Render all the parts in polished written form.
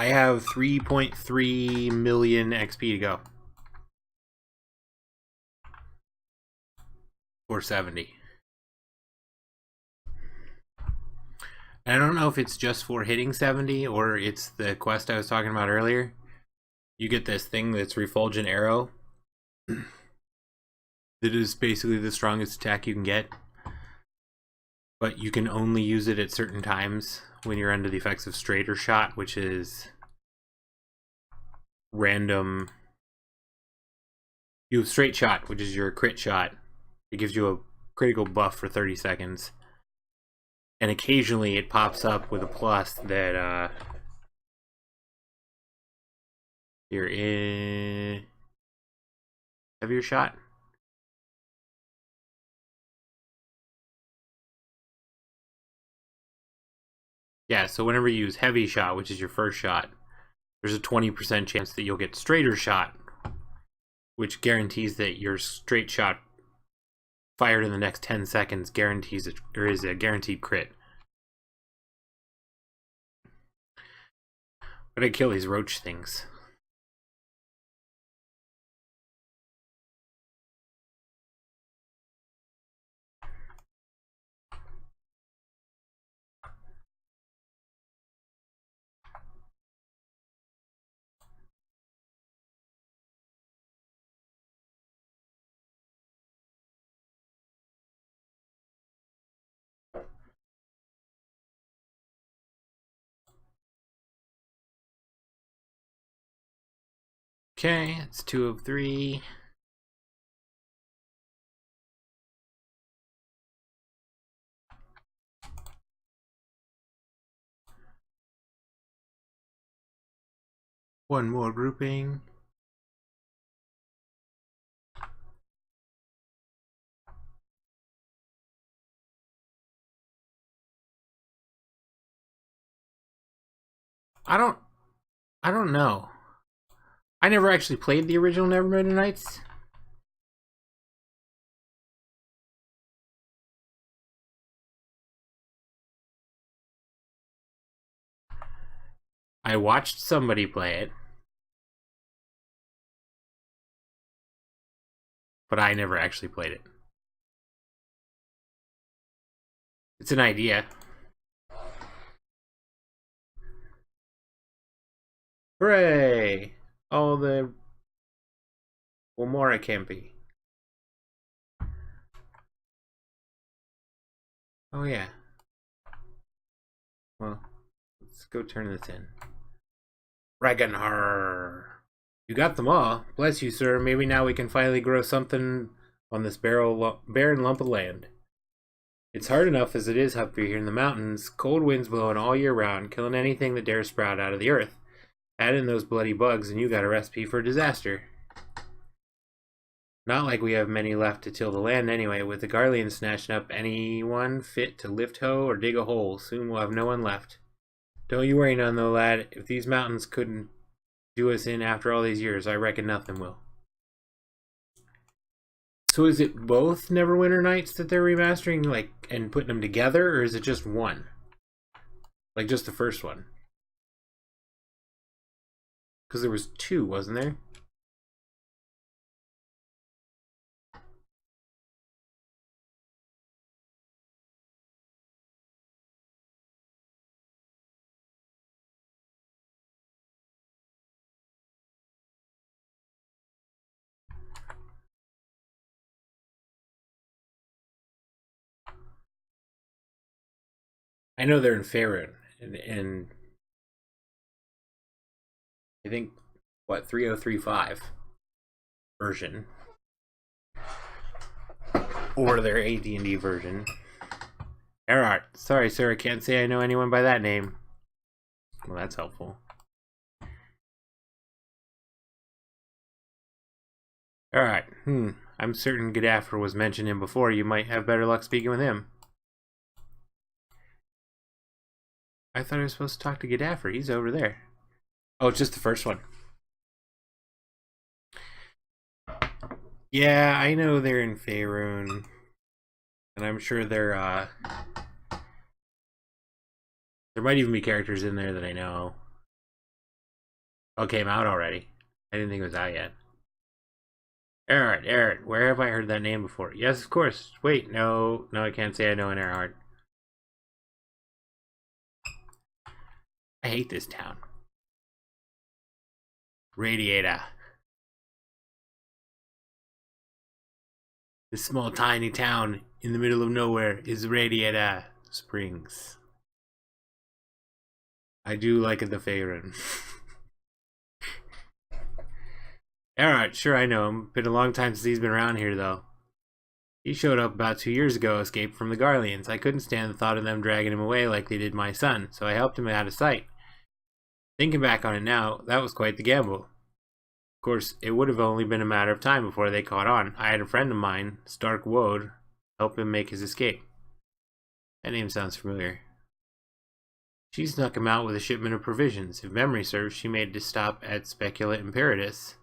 I have 3.3 million XP to go. 470. And I don't know if it's just for hitting 70 or it's the quest I was talking about earlier. You get this thing that's Refulgent Arrow. That is basically the strongest attack you can get. But you can only use it at certain times when you're under the effects of Straighter Shot, which is random. You have Straight Shot, which is your crit shot. It gives you a critical buff for 30 seconds. And occasionally it pops up with a plus that you're in heavier shot. Yeah, so whenever you use heavy shot, which is your first shot, there's a 20% chance that you'll get straighter shot, which guarantees that your straight shot fired in the next 10 seconds guarantees it, or is a guaranteed crit. But I kill these roach things. Okay, it's 2 of 3. One more grouping. I don't know. I never actually played the original Neverwinter Nights. I watched somebody play it, but I never actually played it. It's an idea. Hooray! All the Womora Campy. Oh yeah. Well, let's go turn this in. Ragnarr. You got them all. Bless you, sir. Maybe now we can finally grow something on this barren lump of land. It's hard enough as it is up here in the mountains. Cold winds blowing all year round, killing anything that dares sprout out of the earth. Add in those bloody bugs and you got a recipe for disaster. Not like we have many left to till the land anyway, with the Garleans snatching up anyone fit to lift hoe or dig a hole. Soon we'll have no one left. Don't you worry none though, lad. If these mountains couldn't do us in after all these years, I reckon nothing will. So is it both Neverwinter Nights that they're remastering, like, and putting them together, or is it just one? Like, just the first one? Because there was two, wasn't there? I know they're in Faerun, and I think, what, 3035 version. Or their AD&D version. Erart. Sorry, sir, I can't say I know anyone by that name. Well, that's helpful. Alright, I'm certain Gaddafer was mentioned him before. You might have better luck speaking with him. I thought I was supposed to talk to Gaddafer. He's over there. Oh, it's just the first one. Yeah, I know they're in Faerun. And I'm sure they're, there might even be characters in there that I know. Oh, it came out already. I didn't think it was out yet. Earhart, where have I heard that name before? Yes, of course. Wait, no, I can't say I know an Earhart. I hate this town. Radiator. This small, tiny town in the middle of nowhere is Radiator Springs. I do like the Faerun. Alright, sure I know him. Been a long time since he's been around here, though. He showed up about 2 years ago, escaped from the Garleans. I couldn't stand the thought of them dragging him away like they did my son, so I helped him out of sight. Thinking back on it now, that was quite the gamble. Of course, it would have only been a matter of time before they caught on. I had a friend of mine, Stark Woad, help him make his escape. That name sounds familiar. She snuck him out with a shipment of provisions. If memory serves, she made a stop at Specula Imperatus.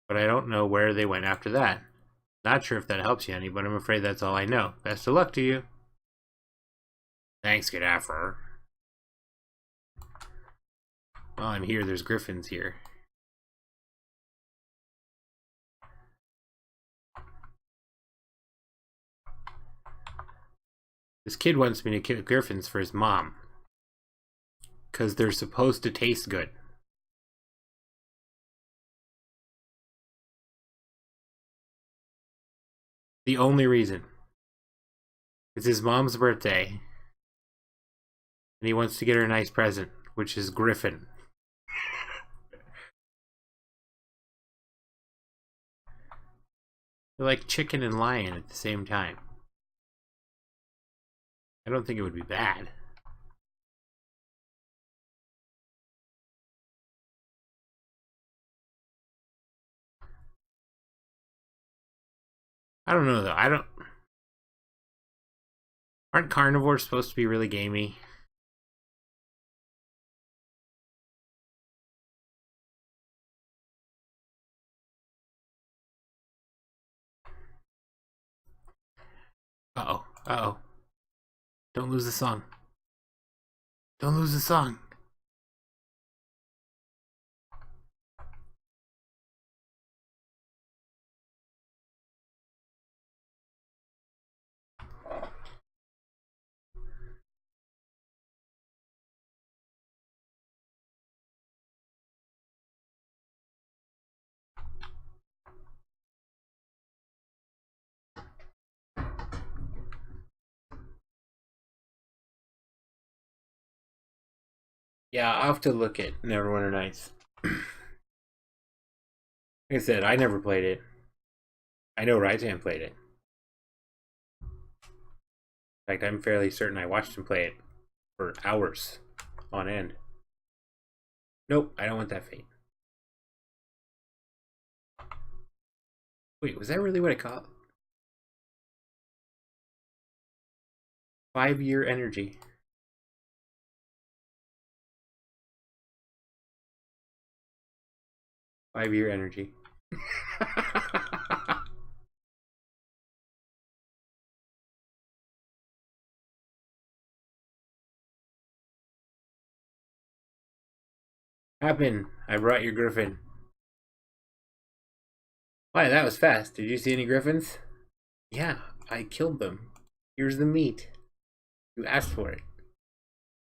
But I don't know where they went after that. Not sure if that helps you any, but I'm afraid that's all I know. Best of luck to you. Thanks, Gaddafer. While I'm here, there's griffins here. This kid wants me to kill griffins for his mom. Because they're supposed to taste good. The only reason. It's his mom's birthday. And he wants to get her a nice present, which is griffin. They're like chicken and lion at the same time. I don't think it would be bad. I don't know though. Aren't carnivores supposed to be really gamey? Uh-oh. Don't lose the song. Don't lose the song. Yeah, I'll have to look at Neverwinter Nights. Like I said, I never played it. I know Rytan played it. In fact, I'm fairly certain I watched him play it for hours on end. Nope, I don't want that fate. Wait, was that really what it called? 5-year energy. Five-year energy. Happen. I brought your griffin. Why, that was fast. Did you see any griffins? Yeah, I killed them. Here's the meat. You asked for it.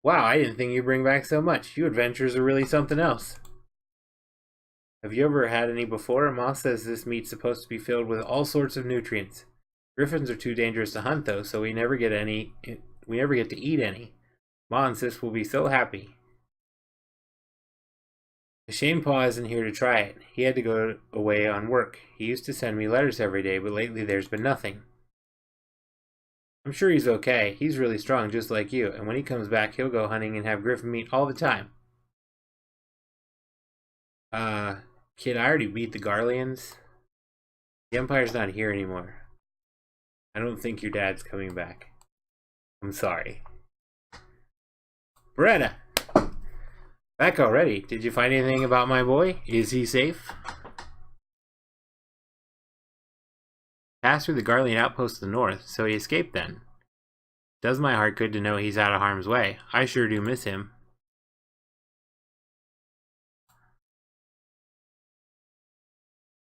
Wow, I didn't think you'd bring back so much. You adventurers are really something else. Have you ever had any before? Ma says this meat's supposed to be filled with all sorts of nutrients. Griffins are too dangerous to hunt though, so we never get to eat any. Ma and Sis will be so happy. Shane Paw isn't here to try it. He had to go away on work. He used to send me letters every day, but lately there's been nothing. I'm sure he's okay. He's really strong, just like you, and when he comes back, he'll go hunting and have griffin meat all the time. Kid, I already beat the Garleans. The Empire's not here anymore. I don't think your dad's coming back. I'm sorry. Beretta! Back already. Did you find anything about my boy? Is he safe? Passed through the Garlean outpost to the north, so he escaped then. Does my heart good to know he's out of harm's way. I sure do miss him.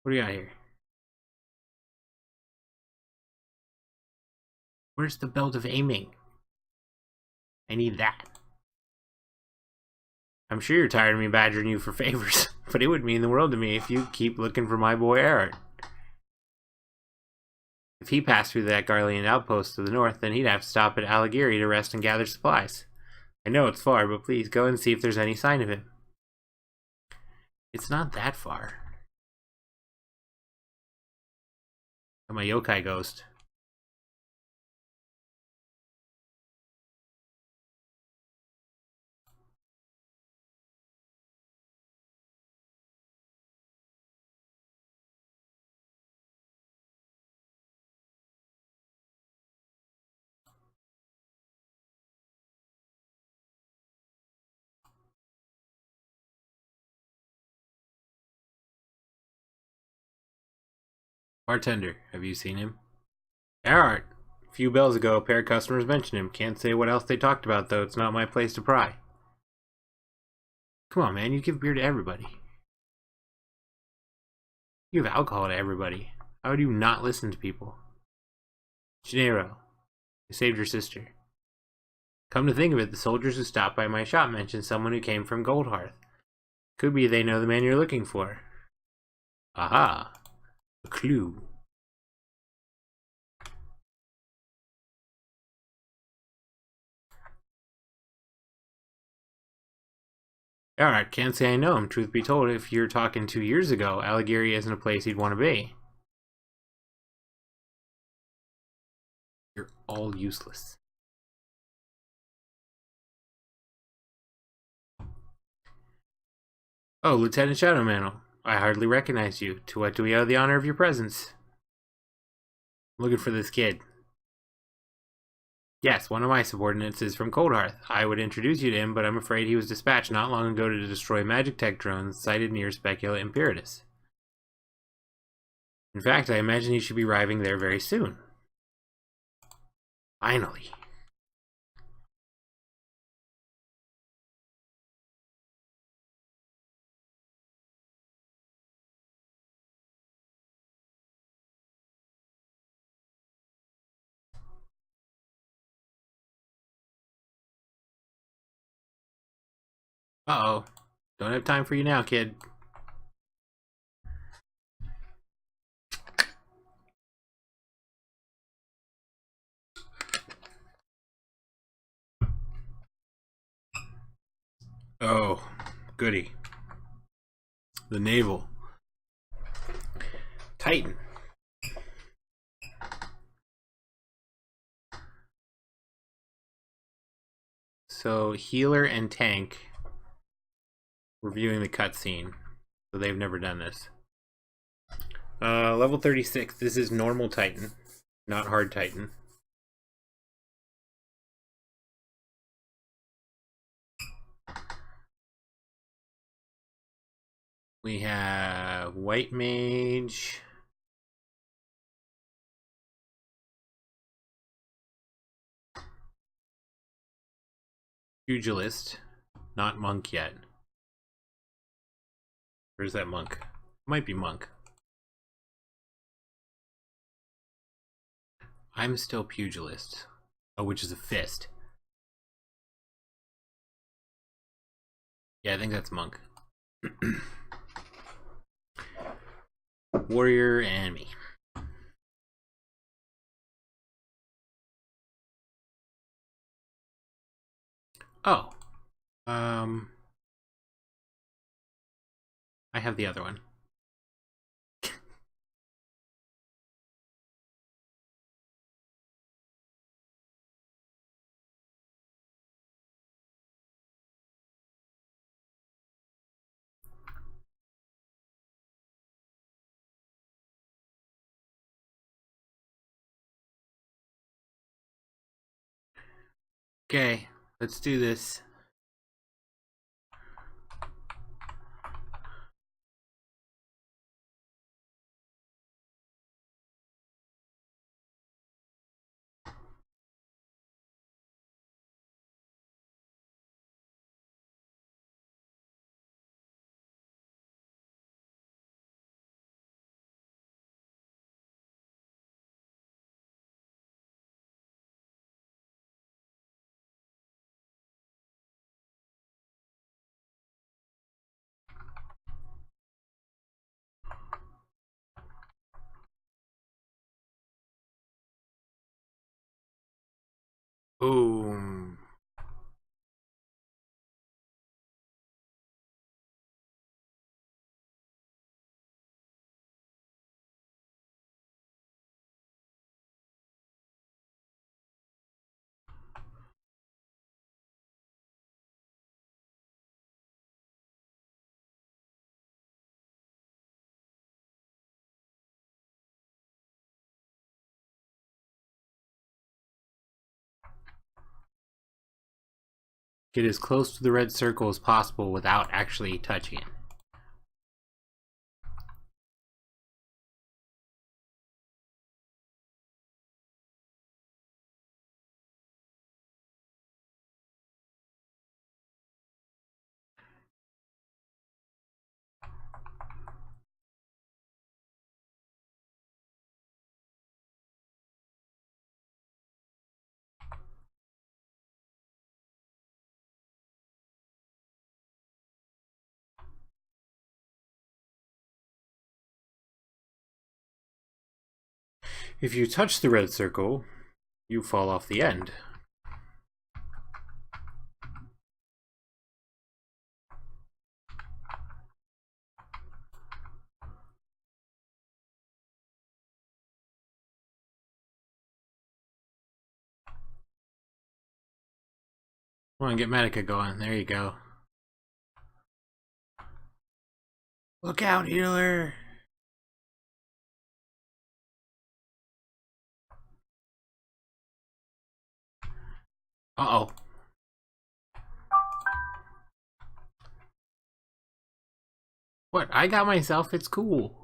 What do you got here? Where's the belt of aiming? I need that. I'm sure you're tired of me badgering you for favors, but it would mean the world to me if you keep looking for my boy Aaron. If he passed through that Garlean outpost to the north, then he'd have to stop at Alighieri to rest and gather supplies. I know it's far, but please go and see if there's any sign of him. It's not that far. I'm a yokai ghost. Bartender, have you seen him? Erhardt. A few bells ago, a pair of customers mentioned him. Can't say what else they talked about, though. It's not my place to pry. Come on, man. You give beer to everybody. You give alcohol to everybody. How would you not listen to people? Gennaro, I saved your sister. Come to think of it, the soldiers who stopped by my shop mentioned someone who came from Goldhearth. Could be they know the man you're looking for. Aha. A clue. Alright, can't say I know him. Truth be told, if you're talking 2 years ago, Alighieri isn't a place he'd want to be. You're all useless. Oh, Lieutenant Shadowmantle. I hardly recognize you. To what do we owe the honor of your presence? I'm looking for this kid. Yes, one of my subordinates is from Coldhearth. I would introduce you to him, but I'm afraid he was dispatched not long ago to destroy magic tech drones sighted near Specula Imperatus. In fact, I imagine he should be arriving there very soon. Finally. Uh-oh. Don't have time for you now, kid. Oh, goody. The Navel. Titan. So, healer and tank reviewing the cutscene. So they've never done this. Level 36. This is normal Titan, not hard Titan. We have White Mage. Pugilist. Not Monk yet. Where's that Monk? Might be Monk. I'm still Pugilist. Oh, which is a fist. Yeah, I think that's Monk. Warrior and me. Oh. I have the other one. Okay, let's do this. Boom. Get as close to the red circle as possible without actually touching it. If you touch the red circle, you fall off the end. Come on, get Medica going. There you go. Look out, healer! Uh-oh. What? I got myself. It's cool.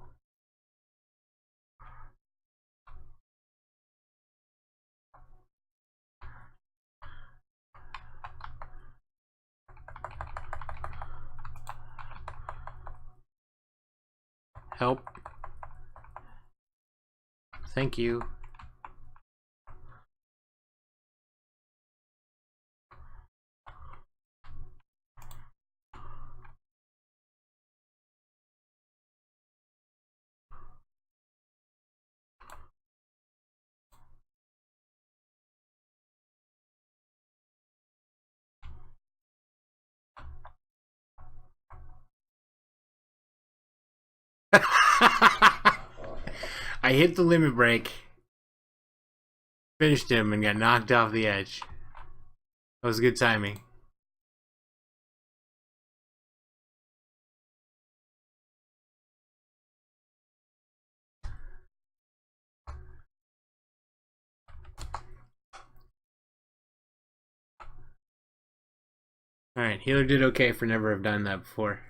Help. Thank you. I hit the limit break, finished him, and got knocked off the edge. That was good timing. Alright, healer did okay for never have done that before.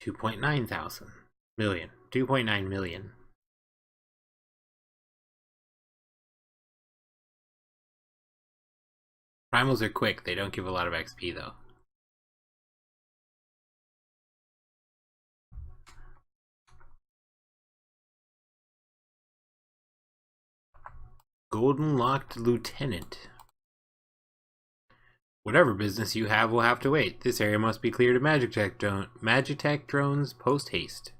$2.9 thousand million. 2.9 million. Primals are quick, they don't give a lot of XP though. Golden Locked Lieutenant. Whatever business you have will have to wait. This area must be cleared of Magitech drones post haste.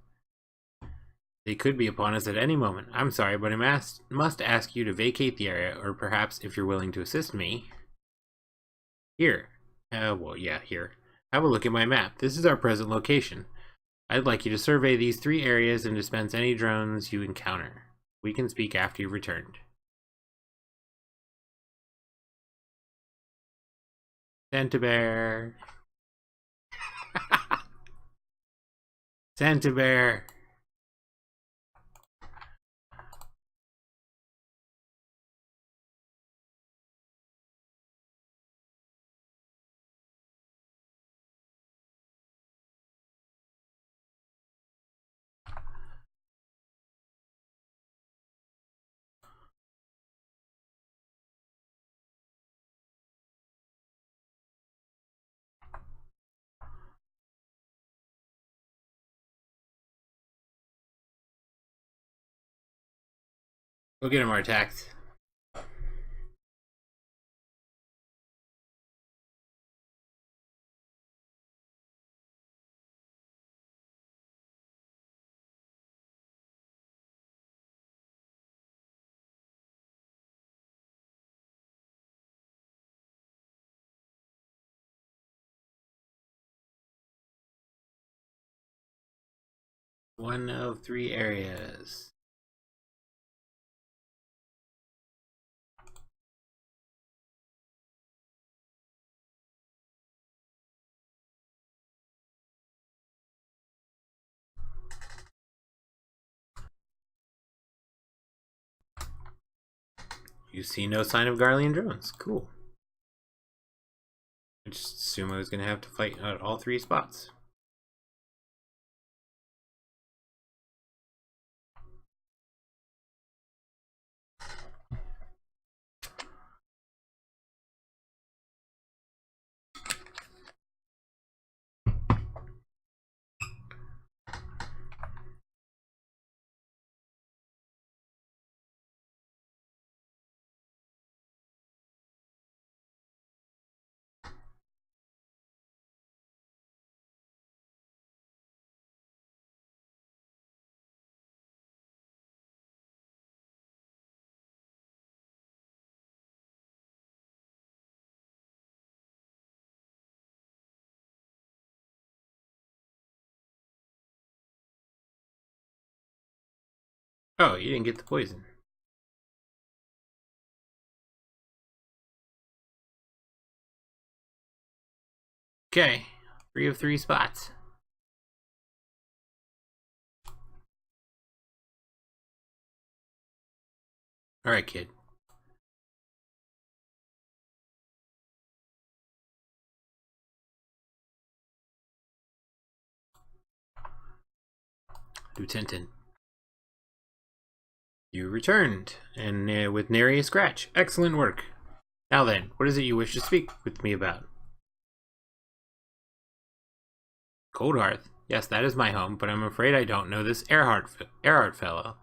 They could be upon us at any moment. I'm sorry, but I must ask you to vacate the area, or perhaps, if you're willing to assist me. Here. Well, yeah, here. Have a look at my map. This is our present location. I'd like you to survey these 3 areas and dispense any drones you encounter. We can speak after you've returned. Santa Bear. Santa Bear. Go get him, Artax. One of 3 areas. You see no sign of Garlean drones. Cool. I just assume I was going to have to fight at all 3 spots. Oh, you didn't get the poison. Okay, 3 of 3 spots. Alright, kid. Lieutenant. You returned, and with nary a scratch. Excellent work. Now then, what is it you wish to speak with me about? Coldhearth. Yes, that is my home, but I'm afraid I don't know this Earhart fellow.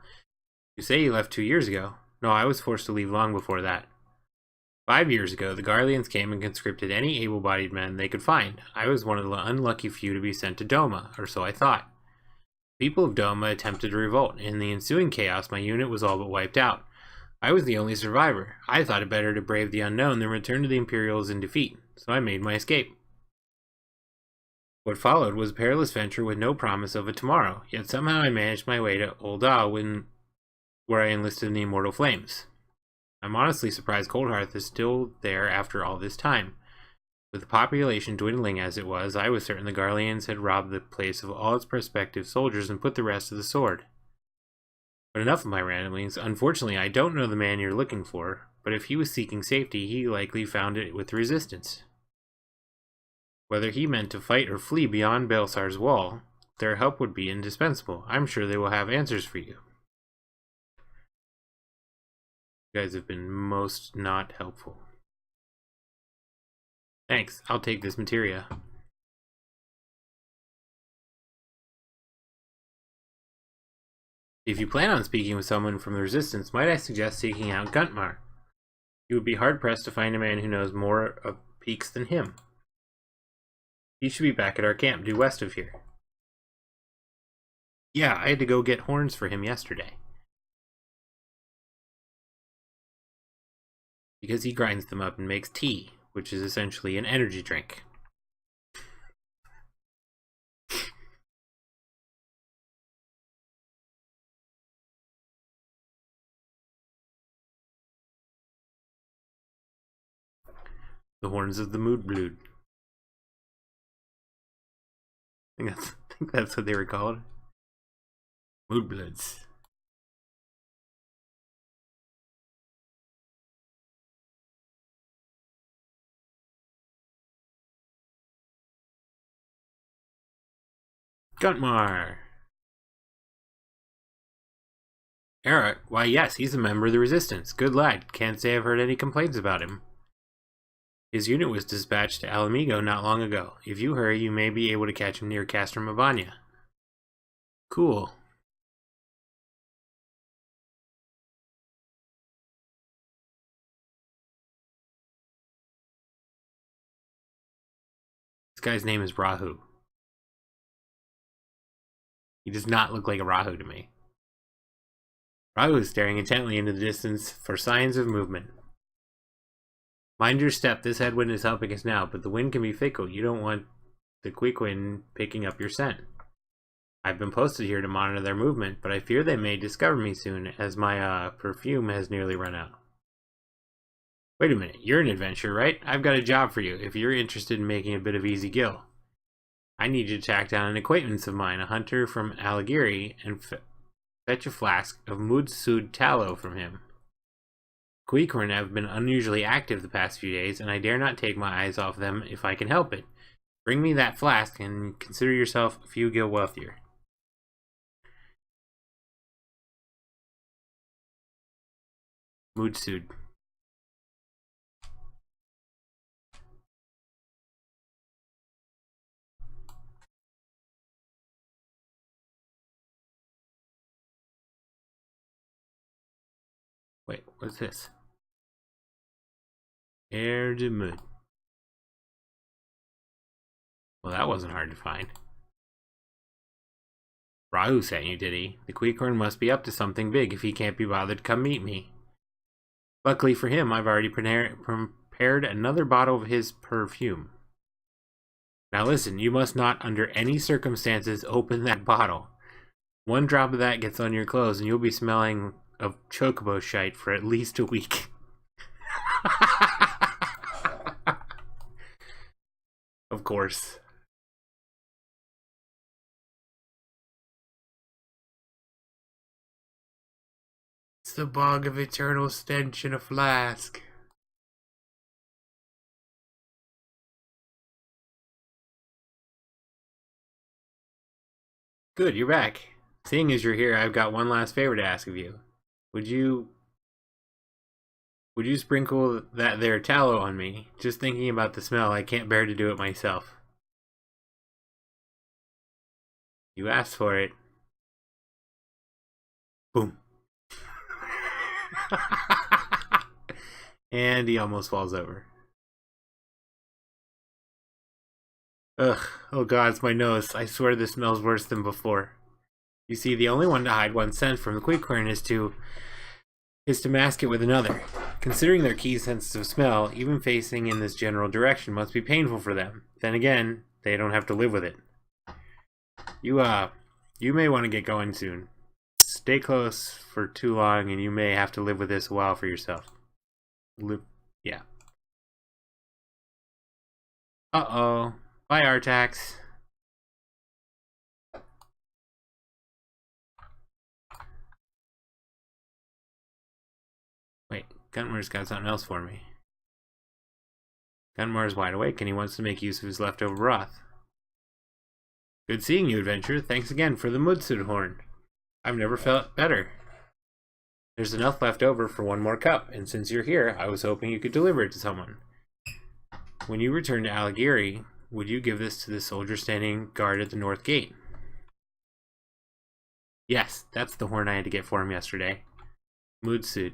You say you left 2 years ago. No, I was forced to leave long before that. 5 years ago, the Garleans came and conscripted any able-bodied men they could find. I was one of the unlucky few to be sent to Doma, or so I thought. The people of Doma attempted to revolt. In the ensuing chaos, my unit was all but wiped out. I was the only survivor. I thought it better to brave the unknown than return to the Imperials in defeat, so I made my escape. What followed was a perilous venture with no promise of a tomorrow, yet somehow I managed my way to Ul'dah where I enlisted in the Immortal Flames. I'm honestly surprised Coldhearth is still there after all this time. With the population dwindling as it was, I was certain the Garleans had robbed the place of all its prospective soldiers and put the rest to the sword. But enough of my ramblings. Unfortunately, I don't know the man you're looking for, but if he was seeking safety, he likely found it with resistance. Whether he meant to fight or flee beyond Baelsar's wall, their help would be indispensable. I'm sure they will have answers for you. You guys have been most not helpful. Thanks, I'll take this materia. If you plan on speaking with someone from the Resistance, might I suggest seeking out Guntmar? You would be hard-pressed to find a man who knows more of peaks than him. He should be back at our camp due west of here. Yeah, I had to go get horns for him yesterday. Because he grinds them up and makes tea, which is essentially an energy drink. The horns of the Moodblood. I think that's what they were called. Moodbloods. Guntmar. Eric, why yes, he's a member of the Resistance. Good lad. Can't say I've heard any complaints about him. His unit was dispatched to Alamigo not long ago. If you hurry, you may be able to catch him near Castrum Avania. Cool. This guy's name is Rahu. He does not look like a Rahu to me. Rahu is staring intently into the distance for signs of movement. Mind your step, this headwind is helping us now, but the wind can be fickle. You don't want the quick wind picking up your scent. I've been posted here to monitor their movement, but I fear they may discover me soon, as my perfume has nearly run out. Wait a minute, you're an adventurer, right? I've got a job for you, if you're interested in making a bit of easy gill. I need you to track down an acquaintance of mine, a hunter from Alighieri, and fetch a flask of Mudsud tallow from him. Queequorn have been unusually active the past few days, and I dare not take my eyes off them if I can help it. Bring me that flask, and consider yourself a few gil wealthier. Mudsud. Wait, what's this? Air de Mud. Well, that wasn't hard to find. Rahu sent you, did he? The Queequorn must be up to something big if he can't be bothered to come meet me. Luckily for him, I've already prepared another bottle of his perfume. Now listen, you must not under any circumstances open that bottle. One drop of that gets on your clothes and you'll be smelling of chocobo shite for at least a week. Of course. It's the bog of eternal stench in a flask. Good, you're back. Seeing as you're here, I've got one last favor to ask of you. Would you sprinkle that there tallow on me? Just thinking about the smell, I can't bear to do it myself. You asked for it. Boom. And he almost falls over. Ugh, oh god, it's my nose. I swear this smells worse than before. You see, the only one to hide one's scent from the Queequorn is to mask it with another. Considering their keen sense of smell, even facing in this general direction must be painful for them. Then again, they don't have to live with it. You may want to get going soon. Stay close for too long and you may have to live with this a while for yourself. Yeah. Uh-oh. Bye, Artax. Wait, Gunmar's got something else for me. Gunmar's wide awake and he wants to make use of his leftover broth. Good seeing you, adventurer. Thanks again for the Mudsud horn. I've never felt better. There's enough left over for one more cup, and since you're here, I was hoping you could deliver it to someone. When you return to Alighieri, would you give this to the soldier standing guard at the north gate? Yes, that's the horn I had to get for him yesterday. Mudsud.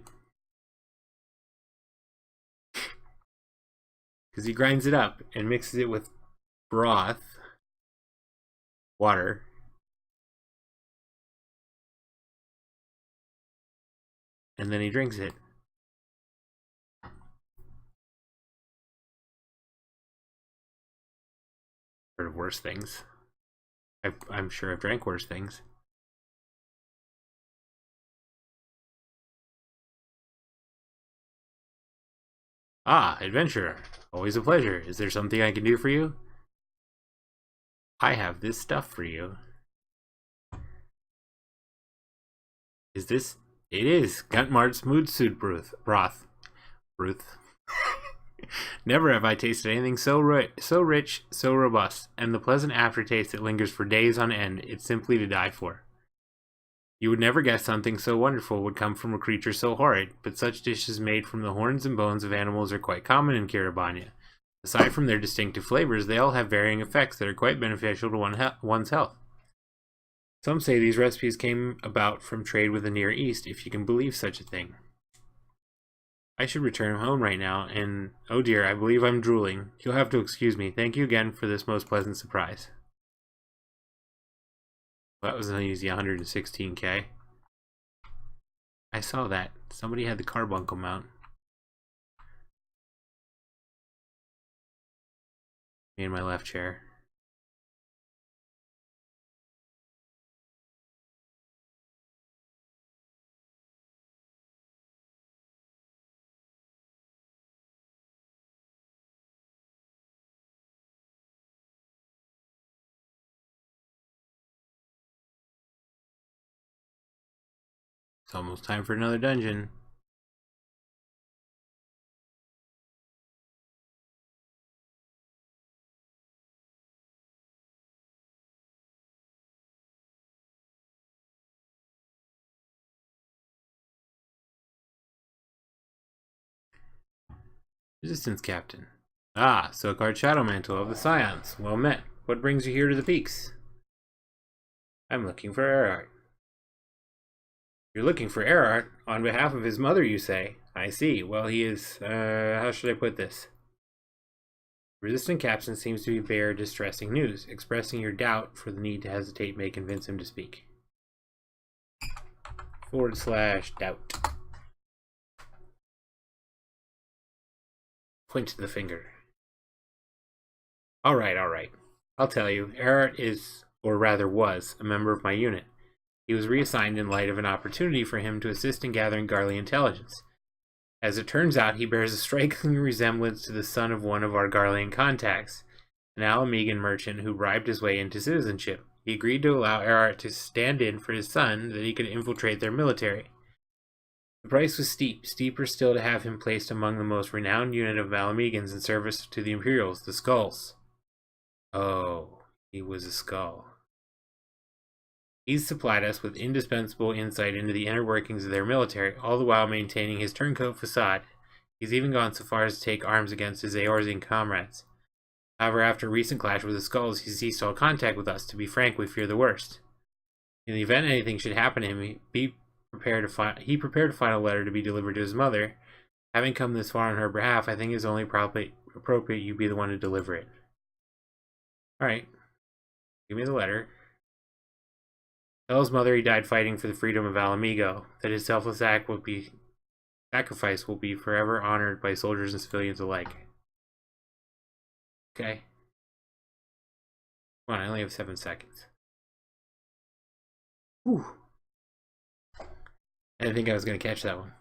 Because he grinds it up and mixes it with broth, water, and then he drinks it. Heard of worse things. I'm sure I've drank worse things. Ah, adventurer. Always a pleasure. Is there something I can do for you? I have this stuff for you. Is this? It is. Guntmart's Mudsud broth. Broth. Never have I tasted anything so rich, so robust, and the pleasant aftertaste that lingers for days on end. It's simply to die for. You would never guess something so wonderful would come from a creature so horrid, but such dishes made from the horns and bones of animals are quite common in Kiribati. Aside from their distinctive flavors, they all have varying effects that are quite beneficial to one's health. Some say these recipes came about from trade with the Near East, if you can believe such a thing. I should return home right now, and oh dear, I believe I'm drooling. You'll have to excuse me. Thank you again for this most pleasant surprise. Well, that was an easy 116k. I saw that. Somebody had the carbuncle mount. Me in my left chair. It's almost time for another dungeon. Resistance Captain. Ah, Silkard Shadowmantle of the Scions. Well met. What brings you here to the peaks? I'm looking for Erard. You're looking for Erard? On behalf of his mother, you say? I see. Well, he is, how should I put this? Resistant Captain seems to bear distressing news. Expressing your doubt for the need to hesitate may convince him to speak. /doubt. Point to the finger. Alright. I'll tell you. Erard is, or rather was, a member of my unit. He was reassigned in light of an opportunity for him to assist in gathering Garly intelligence. As it turns out, he bears a striking resemblance to the son of one of our Garlean contacts, an Alamegan merchant who bribed his way into citizenship. He agreed to allow Erard to stand in for his son so that he could infiltrate their military. The price was steep, steeper still to have him placed among the most renowned unit of Alamegans in service to the Imperials, the Skulls. Oh, he was a Skull. He's supplied us with indispensable insight into the inner workings of their military, all the while maintaining his turncoat facade. He's even gone so far as to take arms against his Eorzean comrades. However, after a recent clash with the Skulls, he ceased all contact with us. To be frank, we fear the worst. In the event anything should happen to him, he prepared a final letter to be delivered to his mother. Having come this far on her behalf, I think it's only appropriate you be the one to deliver it. Alright. Give me the letter. Tell his mother he died fighting for the freedom of Alamigo, that his selfless sacrifice will be forever honored by soldiers and civilians alike. Okay. Come on, I only have 7 seconds. Whew. I didn't think I was going to catch that one.